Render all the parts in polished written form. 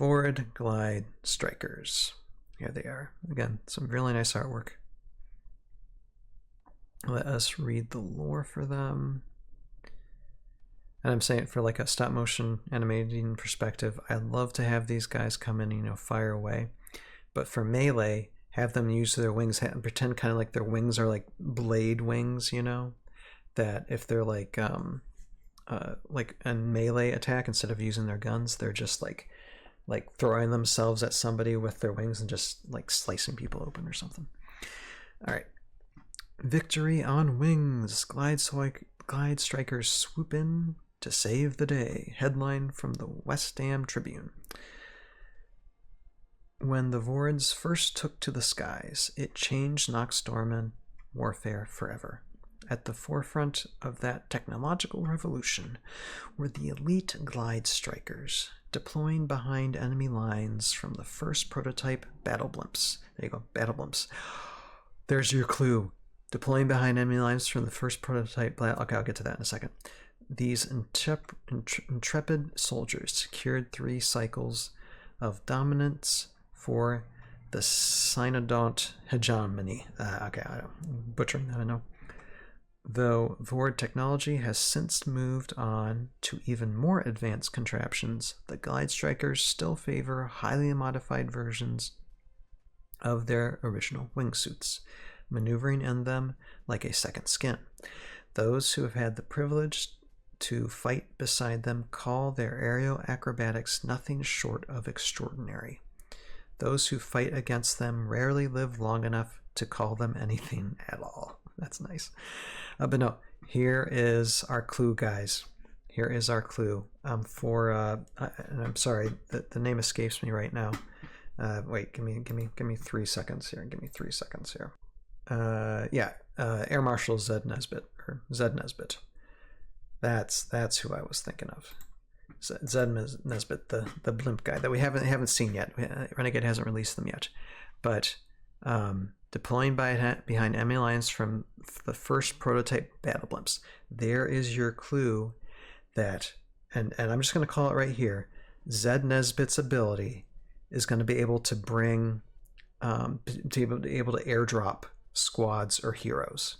Vorid Glide Strikers. Here they are. Again, some really nice artwork. Let us read the lore for them. And I'm saying for like a stop motion animating perspective, I'd love to have these guys come in and, fire away. But for melee, have them use their wings and pretend kind of like their wings are like blade wings, that if they're like a melee attack, instead of using their guns, they're just like throwing themselves at somebody with their wings and just like slicing people open or something. All right. Victory on wings. Glide Strikers swoop in to save the day. Headline from the West Dam Tribune. When the Vorids first took to the skies, it changed Noxdorman warfare forever. At the forefront of that technological revolution were the elite Glide Strikers, deploying behind enemy lines from the first prototype battle blimps. There you go, battle blimps. There's your clue. Deploying behind enemy lines from the first prototype. Okay, I'll get to that in a second. These intrepid soldiers secured 3 cycles of dominance for the Synodont hegemony. Okay, I'm butchering that, I know. Though Vorid technology has since moved on to even more advanced contraptions, the Glide Strikers still favor highly modified versions of their original wingsuits, maneuvering in them like a second skin. Those who have had the privilege to fight beside them call their aerial acrobatics nothing short of extraordinary. Those who fight against them rarely live long enough to call them anything at all. That's nice. But no, here is our clue, guys. Here is our clue. And I'm sorry, the name escapes me right now. Wait, give me 3 seconds here. Give me 3 seconds here. Air Marshal Zed Nesbitt, or Zed Nesbitt. That's who I was thinking of. Zed Nesbitt, the blimp guy that we haven't seen yet. Renegade hasn't released them yet, but deploying behind enemy lines from the first prototype battle blimps. There is your clue that, and I'm just going to call it right here. Zed Nesbitt's ability is going to be able to bring, to be able to airdrop squads or heroes.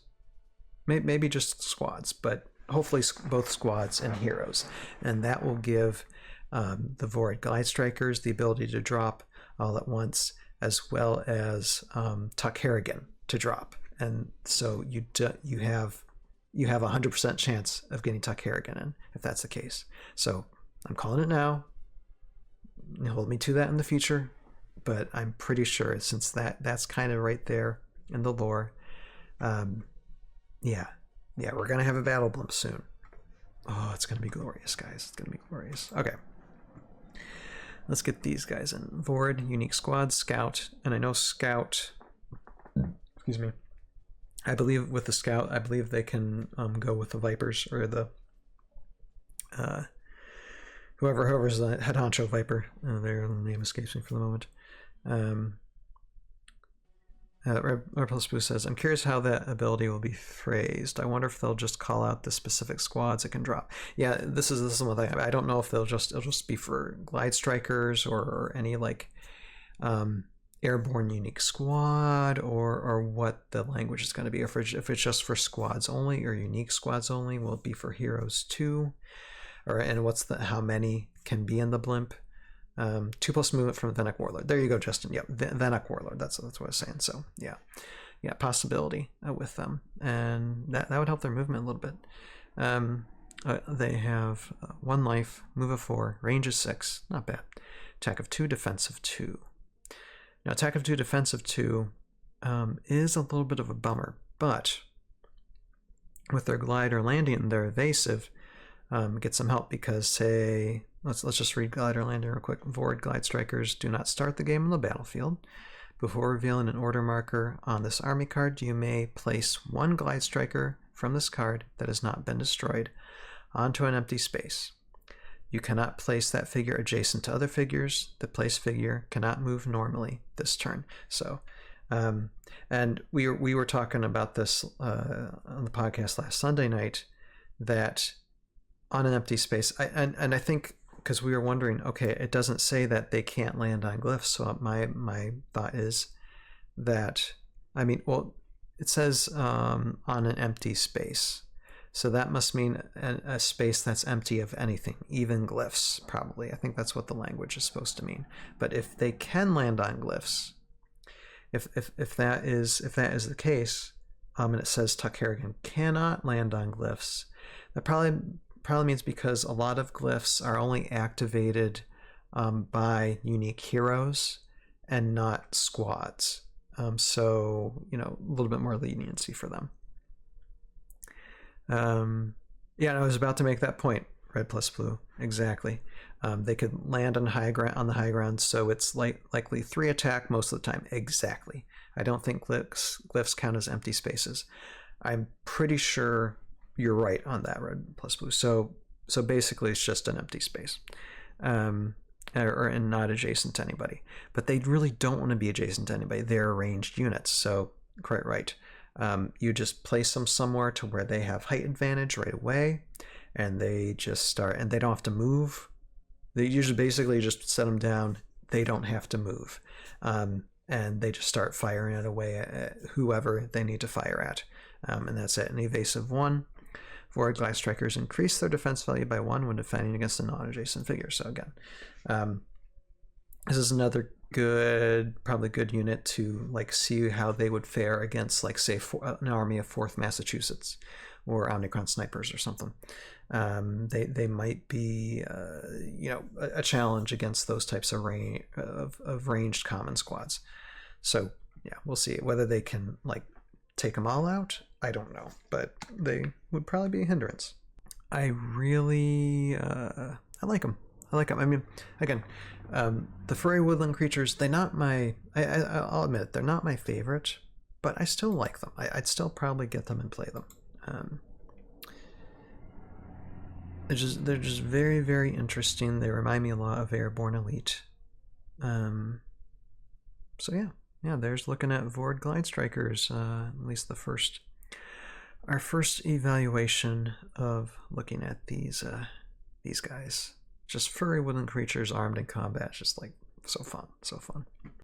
Maybe just squads, but hopefully both squads and heroes. And that will give the Vorid Glide Strikers the ability to drop all at once, as well as Tuck Harrigan to drop. And so you have a 100% chance of getting Tuck Harrigan in, if that's the case. So I'm calling it now. Hold me to that in the future, but I'm pretty sure, since that's kind of right there in the lore. We're gonna have a battle blimp soon. Oh, it's gonna be glorious, guys. It's gonna be glorious. Okay, let's get these guys in. Vorid, unique squad, scout, and I know scout. Excuse me. I believe with the scout, I believe they can go with the Vipers, or the whoever's the head honcho Viper. Their name escapes me for the moment. Plus Boo says, I'm curious how that ability will be phrased. I wonder if they'll just call out the specific squads it can drop. Yeah, this is one thing. I don't know if it'll just be for Glide Strikers or any like airborne unique squad, or what the language is going to be. If it's just for squads only or unique squads only, will it be for heroes too? And what's how many can be in the blimp? 2+ movement from Venek Warlord. There you go, Justin. Yep, Venek Warlord. That's what I was saying. So yeah, possibility with them, and that would help their movement a little bit. They have 1 life, move of 4, range of 6. Not bad. Attack of 2, defense of 2. Now, attack of 2, defense of 2 is a little bit of a bummer, but with their glide or landing and their evasive, get some help, because say. Let's just read Glide or Landing real quick. Vorid Glide Strikers do not start the game on the battlefield. Before revealing an order marker on this army card, you may place 1 Glide Striker from this card that has not been destroyed onto an empty space. You cannot place that figure adjacent to other figures. The placed figure cannot move normally this turn. So, and we were talking about this on the podcast last Sunday night, that on an empty space, and I think because we were wondering, okay, it doesn't say that they can't land on glyphs. So my thought is that, I mean, well, it says on an empty space. So that must mean a space that's empty of anything, even glyphs, probably. I think that's what the language is supposed to mean. But if they can land on glyphs, if that is the case, and it says Tuck Harrigan cannot land on glyphs, that probably means because a lot of glyphs are only activated by unique heroes and not squads. So, you know, a little bit more leniency for them. Yeah, I was about to make that point. Red plus blue, exactly. They could land on the high ground, so it's likely 3 attack most of the time. Exactly. I don't think glyphs count as empty spaces. I'm pretty sure you're right on that, red plus blue. So basically, it's just an empty space, and not adjacent to anybody. But they really don't want to be adjacent to anybody. They're ranged units, so quite right. You just place them somewhere to where they have height advantage right away, and they just start, and they don't have to move. They usually basically just set them down. They don't have to move, and they just start firing it away at whoever they need to fire at, and that's it. An evasive 1. Vorid Glide Strikers increase their defense value by 1 when defending against a non-adjacent figure. So again, this is another probably good unit to like see how they would fare against, like, say, an army of 4th Massachusetts or Omnicron snipers or something. They might be you know, a challenge against those types of ranged common squads. So yeah, we'll see whether they can like take them all out. I don't know, but they would probably be a hindrance. I really I like them. I mean, again, the furry woodland creatures, they're not my, I'll admit, they're not my favorite, but I still like them. I'd still probably get them and play them. They're just very, very interesting. They remind me a lot of Airborne Elite. So yeah, there's looking at Vorid Glide Strikers, at least our first evaluation of looking at these guys. Just furry woodland creatures armed in combat, just like so fun.